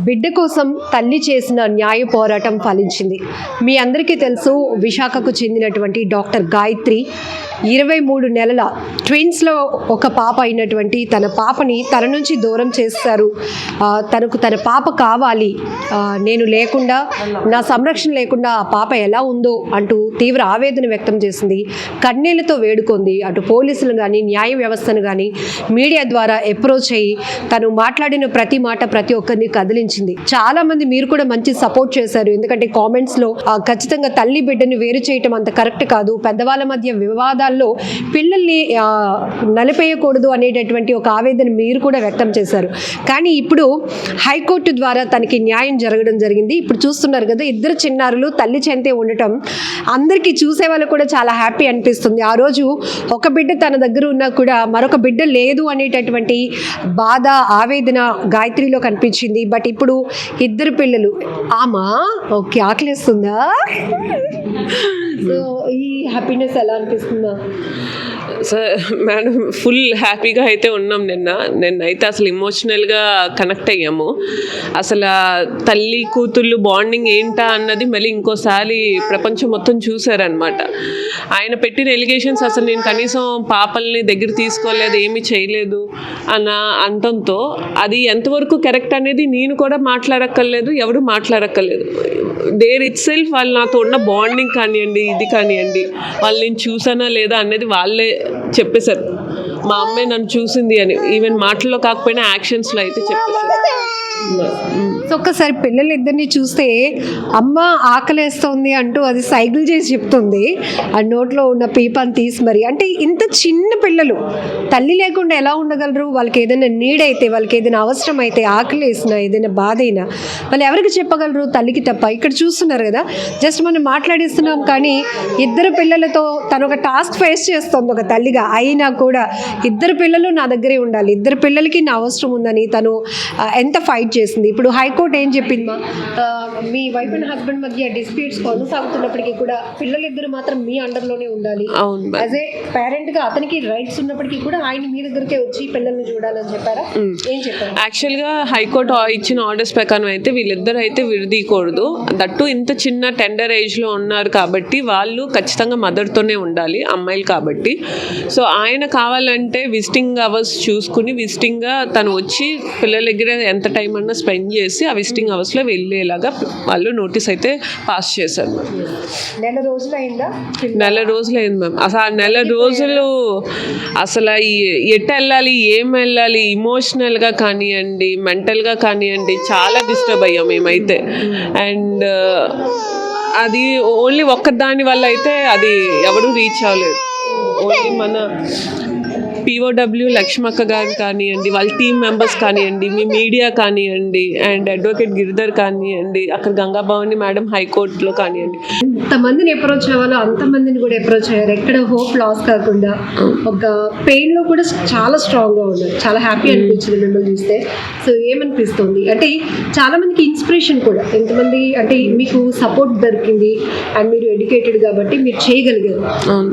బిడ్డ కోసం తల్లి చేసిన న్యాయ పోరాటం ఫలించింది. మీ అందరికీ తెలుసు, విశాఖకు చెందినటువంటి డాక్టర్ గాయత్రి 23 నెలల ట్విన్స్లో ఒక పాప అయినటువంటి తన పాపని తన నుంచి దూరం చేస్తారు. తనకు తన పాప కావాలి, నేను లేకుండా, నా సంరక్షణ లేకుండా ఆ పాప ఎలా ఉందో అంటూ తీవ్ర ఆవేదన వ్యక్తం చేసింది. కన్నీళ్లతో వేడుకుంది. అటు పోలీసులు కానీ, న్యాయ వ్యవస్థను కానీ మీడియా ద్వారా అప్రోచ్ అయ్యి తను మాట్లాడిన ప్రతి మాట ప్రతి ఒక్కరిని కదిలించింది. చాలా మంది మీరు కూడా మంచి సపోర్ట్ చేశారు. ఎందుకంటే కామెంట్స్లో ఖచ్చితంగా తల్లి బిడ్డను వేరు చేయటం అంత కరెక్ట్ కాదు, పెద్దవాళ్ళ మధ్య వివాదాల్లో పిల్లల్ని నలిపేయకూడదు అనేటటువంటి ఒక ఆవేదన మీరు కూడా వ్యక్తం చేశారు. కానీ ఇప్పుడు హైకోర్టు ద్వారా తనకి న్యాయం జరగడం జరిగింది. ఇప్పుడు చూస్తున్నారు కదా, ఇద్దరు చిన్నారులు తల్లి చెంతే ఉండటం అందరికీ చూసే వాళ్ళు కూడా చాలా హ్యాపీ అనిపిస్తుంది. ఆ రోజు ఒక బిడ్డ తన దగ్గర ఉన్నా కూడా మరొక బిడ్డ లేదు అనేటటువంటి బాధ, ఆవేదన గాయత్రిలో కనిపించింది. బట్ ఇప్పుడు ఇద్దరు పిల్లలు. ఓకే, ఆకలిస్తుందా? సో ఈ హ్యాపీనెస్ ఎలా అనిపిస్తుందా? సార్ మేడం, ఫుల్ హ్యాపీగా అయితే ఉన్నాం. నిన్నైతే అసలు ఎమోషనల్గా కనెక్ట్ అయ్యాము. అసలు తల్లి కూతుళ్ళు బాండింగ్ ఏంటా అన్నది మళ్ళీ ఇంకోసారి ప్రపంచం మొత్తం చూసారనమాట. ఆయన పెట్టిన ఎలిగేషన్స్ అసలు నేను కనీసం పాపల్ని దగ్గర తీసుకోలేదు, ఏమీ చేయలేదు అన్న అంతంతో అది ఎంతవరకు కరెక్ట్ అనేది నేను కూడా మాట్లాడక్కర్లేదు, ఎవరు మాట్లాడక్కర్లేదు. దేర్ ఇట్ సెల్ఫ్ వాళ్ళు నాతో ఉన్న బాండింగ్ కానివ్వండి, ఇది కానివ్వండి, వాళ్ళు నేను చూసానా లేదా అనేది వాళ్ళే చెప్పేశారు. మా అమ్మాయి నన్ను చూసింది అని ఈవెన్ మాటల్లో కాకపోయినా యాక్షన్స్లో అయితే చెప్పేశారు. సో ఒక్కసారి పిల్లలిద్దరిని చూస్తే అమ్మ ఆకలేస్తుంది అంటూ అది సైకిల్ చేసి చెప్తుంది. ఆ నోట్లో ఉన్న పీపాన్ని తీసి మరి. అంటే ఇంత చిన్న పిల్లలు తల్లి లేకుండా ఎలా ఉండగలరు? వాళ్ళకి ఏదైనా నీడ్ అయితే, వాళ్ళకి ఏదైనా అవసరం అయితే, ఆకలి వేసినా, ఏదైనా బాధ అయినా వాళ్ళు ఎవరికి చెప్పగలరు? తల్లికి తప్ప. ఇక్కడ చూస్తున్నారు కదా, జస్ట్ మనం మాట్లాడిస్తున్నాం కానీ ఇద్దరు పిల్లలతో తను ఒక టాస్క్ ఫేస్ చేస్తుంది ఒక తల్లిగా. అయినా కూడా ఇద్దరు పిల్లలు నా దగ్గరే ఉండాలి, ఇద్దరు పిల్లలకి నా అవసరం ఉందని తను ఎంత ఫైట్ చేసింది. ఇప్పుడు హైకోర్టు ఏం చెప్పింది? మీ వైఫ్ అండ్ హస్బెండ్ మధ్య డిస్ప్యూట్స్ కొనసాగుతున్నప్పటికీ కూడా పిల్లలిద్దరు మాత్రం మీ అండర్లోనే ఉండాలి. యాజ్ ఏ పేరెంట్ గా అతనికి రైట్స్ ఉన్నప్పటికీ కూడా ఆయన మీ దగ్గరికే వచ్చి పిల్లల్ని చూడాలని చెప్పారా? ఏం చెప్పారు? యాక్చువల్గా హైకోర్టు ఇచ్చిన ఆర్డర్స్ ప్రకారం అయితే వీళ్ళిద్దరు అయితే విడదీయకూడదు. దట్టు ఇంత చిన్న టెండర్ ఏజ్లో ఉన్నారు కాబట్టి వాళ్ళు ఖచ్చితంగా మదర్తోనే ఉండాలి, అమ్మాయిలు కాబట్టి. సో ఆయన కావాలంటే విజిటింగ్ అవర్స్ చూసుకుని విజిటింగ్గా తను వచ్చి పిల్లల దగ్గర ఎంత టైం అన్నా స్పెండ్ చేసి ఆ విజిటింగ్ అవర్స్లో వెళ్ళేలాగా వాళ్ళు నోటీస్ అయితే పాస్ చేశారు. నెల రోజులు అయిందా? నెల రోజులు అయింది మ్యామ్. అసలు ఆ నెల రోజులు అసలు ఎటు వెళ్ళాలి, ఏం వెళ్ళాలి, ఇమోషనల్గా కానివ్వండి, మెంటల్గా కానివ్వండి, చాలా డిస్టర్బ్ అయ్యాం మేమైతే. అండ్ అది ఓన్లీ ఒక్కదాని వల్ల అయితే అది ఎవరు రీచ్ అవ్వలేదు. ఓన్లీ మన POW లక్ష్మక్క గారు కానివ్వండి, వాళ్ళ టీమ్ మెంబర్స్ కానివ్వండి, మీ మీడియా కానివ్వండి, అండ్ అడ్వకేట్ గిరిధర్ కానివ్వండి, అక్కడ గంగాభవాని మేడం హైకోర్టులో కానివ్వండి, ఎంతమందిని అప్రోచ్ అవ్వాలో అంతమందిని కూడా అప్రోచ్ అయ్యారు. ఎక్కడ హోప్ లాస్ కాకుండా ఒక పెయిన్లో కూడా చాలా స్ట్రాంగ్గా ఉన్నారు. చాలా హ్యాపీ అనిపించింది మిమ్మల్ని చూస్తే. సో ఏమనిపిస్తుంది అంటే చాలా మందికి ఇన్స్పిరేషన్ కూడా, ఎంతమంది అంటే మీకు సపోర్ట్ దొరికింది అండ్ మీరు ఎడ్యుకేటెడ్ కాబట్టి మీరు చేయగలిగారు.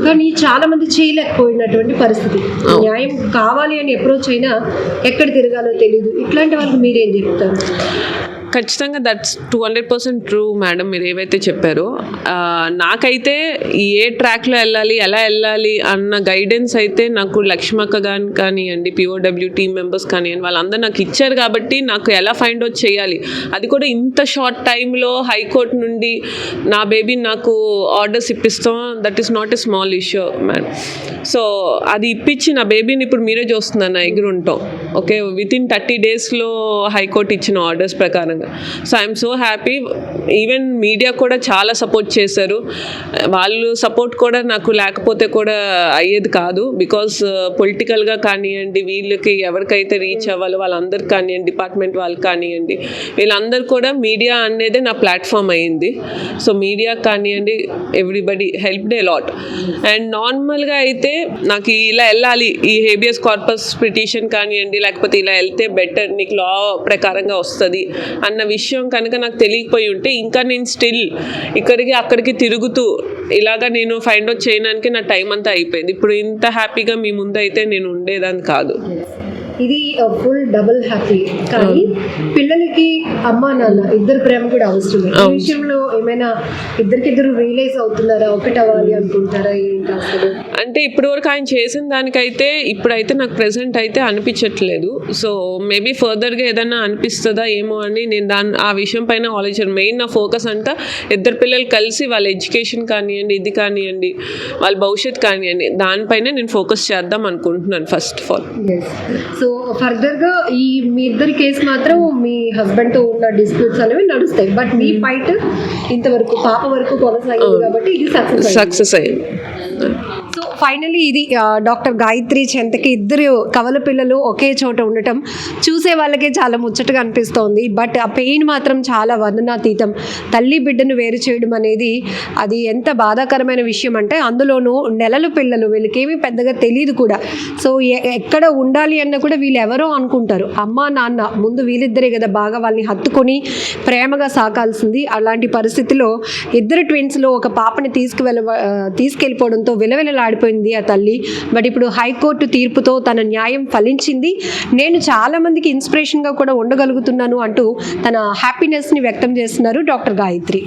కానీ చాలా మంది చేయలేకపోయినటువంటి పరిస్థితి. న్యాయం కావాలి అని అప్రోచ్ అయినా ఎక్కడ తిరగాలో తెలియదు. ఇట్లాంటి వాళ్ళకి మీరేం చెప్తారు? ఖచ్చితంగా దట్స్ 200% ట్రూ మేడం, మీరు ఏవైతే చెప్పారో. నాకైతే ఏ ట్రాక్లో వెళ్ళాలి, ఎలా వెళ్ళాలి అన్న గైడెన్స్ అయితే నాకు లక్ష్మక్క గాని కానివ్వండి, POW టీమ్ మెంబర్స్ కానివ్వండి, వాళ్ళందరూ నాకు ఇచ్చారు కాబట్టి నాకు ఎలా ఫైండ్ అవుట్ చేయాలి, అది కూడా ఇంత షార్ట్ టైంలో హైకోర్టు నుండి నా బేబీని నాకు ఆర్డర్స్ ఇప్పిస్తాం, that is not a small issue madam. So అది ఇప్పించి నా బేబీని ఇప్పుడు మీరే చూస్తున్నారు, నా ఎగురు ఉంటాం. ఓకే, వితిన్ 30 డేస్లో హైకోర్టు ఇచ్చిన ఆర్డర్స్ ప్రకారంగా. So I'm so happy. Even media కూడా చాలా సపోర్ట్ చేశారు. వాళ్ళు సపోర్ట్ కూడా నాకు లేకపోతే కూడా అయ్యేది కాదు. బికాస్ పొలిటికల్గా కానివ్వండి, వీళ్ళకి ఎవరికైతే రీచ్ అవ్వాలో వాళ్ళందరికి కానివ్వండి, డిపార్ట్మెంట్ వాళ్ళకి కానివ్వండి, వీళ్ళందరూ కూడా మీడియా అనేది నా ప్లాట్ఫామ్ అయ్యింది. సో మీడియా కానివ్వండి, everybody helped a lot. And నార్మల్గా అయితే నాకు ఇలా వెళ్ళాలి, ఈ హేబియస్ కార్పస్ పిటిషన్ కానివ్వండి, లేకపోతే ఇలా వెళ్తే బెటర్, నీకు లా ప్రకారంగా వస్తుంది అన్న విషయం కనుక నాకు తెలియకపోయి ఉంటే ఇంకా నేను స్టిల్ ఇక్కడికి అక్కడికి తిరుగుతూ ఇలాగా నేను ఫైండ్ అవుట్ చేయడానికి నా టైం అంతా అయిపోయింది. ఇప్పుడు ఇంత హ్యాపీగా మీ ముందు అయితే నేను ఉండేదాన్ని కాదు. ఇది ఫుల్ డబుల్ హ్యాపీ. కానీ పిల్లలకి అమ్మా నాన్న ఇద్దరు ప్రేమ కూడా అవసరం. ఈ విషయంలో ఏమైనా ఇద్దరికిద్దరు రియలైజ్ అవుతున్నారా, ఒకటి అవ్వాలి అనుకుంటారా ఏంటి అసలు? అంటే ఇప్పటి వరకు ఆయన చేసిన దానికైతే ఇప్పుడైతే నాకు ప్రెసెంట్ అయితే అనిపించట్లేదు. సో మేబీ ఫర్దర్గా ఏదైనా అనిపిస్తుందా ఏమో అని నేను ఆ విషయం పైన ఆలోచించాను. మెయిన్ నా ఫోకస్ అంతా ఇద్దరు పిల్లలు కలిసి వాళ్ళ ఎడ్యుకేషన్ కానివ్వండి, ఇది కానివ్వండి, వాళ్ళ భవిష్యత్తు కానివ్వండి, దానిపైనే నేను ఫోకస్ చేద్దాం అనుకుంటున్నాను ఫస్ట్ ఆఫ్ ఆల్. సో ఫర్దర్గా ఈ మీ ఇద్దరి కేసు మాత్రం మీ హస్బెండ్తో ఉన్న డిస్ప్యూట్స్ అనేవి నడుస్తాయి. బట్ మీ ఫైట్ ఇంతవరకు పాప వరకు కొనసాగింది కాబట్టి ఇది సక్సెస్ అయ్యింది. సో ఫైనలీ ఇది డాక్టర్ గాయత్రి చెంతకి ఇద్దరు కవల పిల్లలు ఒకే చోట ఉండటం చూసే వాళ్ళకే చాలా ముచ్చటగా అనిపిస్తోంది. బట్ ఆ పెయిన్ మాత్రం చాలా వర్ణనాతీతం. తల్లి బిడ్డను వేరు చేయడం అనేది అది ఎంత బాధాకరమైన విషయం అంటే, అందులోనూ నెలల పిల్లలు, వీళ్ళకేమీ పెద్దగా తెలియదు కూడా. సో ఎక్కడ ఉండాలి అన్న కూడా వీళ్ళు ఎవరో అనుకుంటారు. అమ్మ నాన్న ముందు వీళ్ళిద్దరే కదా బాగా వాళ్ళని హత్తుకొని ప్రేమగా సాకాల్సింది. అలాంటి పరిస్థితిలో ఇద్దరు ట్విన్స్లో ఒక పాపని తీసుకెళ్ళిపోవడంతో విలవిలలాడిపోయింది ఆ తల్లి. బట్ ఇప్పుడు హైకోర్టు తీర్పుతో తన న్యాయం ఫలించింది. నేను చాలామందికి ఇన్స్పిరేషన్గా కూడా ఉండగలుగుతున్నాను అంటూ తన హ్యాపీనెస్ని వ్యక్తం చేస్తున్నారు డాక్టర్ గాయత్రి.